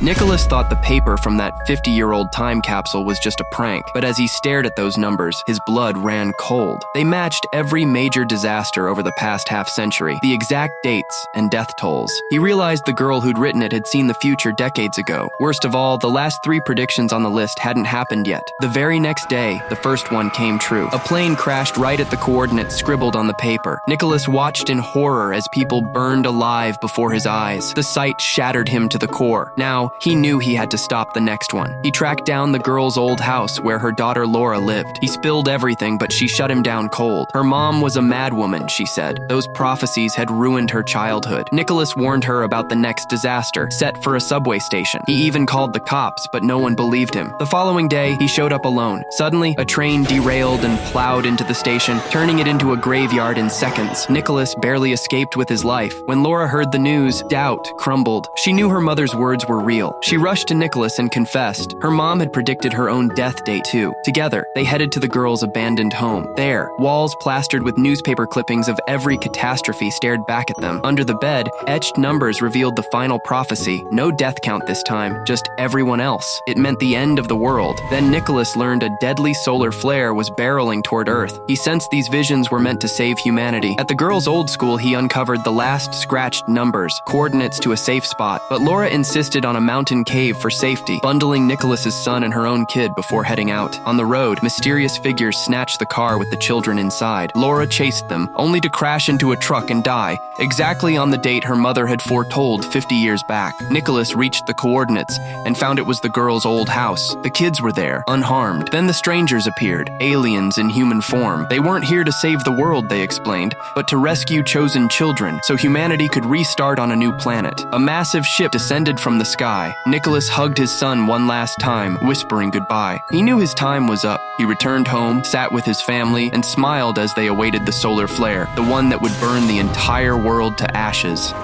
Nicholas thought the paper from that 50-year-old time capsule was just a prank, but as he stared at those numbers, his blood ran cold. They matched every major disaster over the past half-century, the exact dates and death tolls. He realized the girl who'd written it had seen the future decades ago. Worst of all, the last 3 predictions on the list hadn't happened yet. The very next day, the first one came true. A plane crashed right at the coordinates scribbled on the paper. Nicholas watched in horror as people burned alive before his eyes. The sight shattered him to the core. Now, he knew he had to stop the next one. He tracked down the girl's old house where her daughter Laura lived. He spilled everything, but she shut him down cold. Her mom was a madwoman, she said. Those prophecies had ruined her childhood. Nicholas warned her about the next disaster, set for a subway station. He even called the cops, but no one believed him. The following day, he showed up alone. Suddenly, a train derailed and plowed into the station, turning it into a graveyard in seconds. Nicholas barely escaped with his life. When Laura heard the news, doubt crumbled. She knew her mother's words were real. She rushed to Nicholas and confessed. Her mom had predicted her own death date too. Together, they headed to the girl's abandoned home. There, walls plastered with newspaper clippings of every catastrophe stared back at them. Under the bed, etched numbers revealed the final prophecy. No death count this time, just everyone else. It meant the end of the world. Then Nicholas learned a deadly solar flare was barreling toward Earth. He sensed these visions were meant to save humanity. At the girl's old school, he uncovered the last scratched numbers, coordinates to a safe spot. But Laura insisted on a mountain cave for safety, bundling Nicholas's son and her own kid before heading out. On the road, mysterious figures snatched the car with the children inside. Laura chased them, only to crash into a truck and die, exactly on the date her mother had foretold 50 years back. Nicholas reached the coordinates and found it was the girl's old house. The kids were there, unharmed. Then the strangers appeared, aliens in human form. They weren't here to save the world, they explained, but to rescue chosen children so humanity could restart on a new planet. A massive ship descended from the sky. Nicholas hugged his son one last time, whispering goodbye. He knew his time was up. He returned home, sat with his family, and smiled as they awaited the solar flare, the one that would burn the entire world to ashes.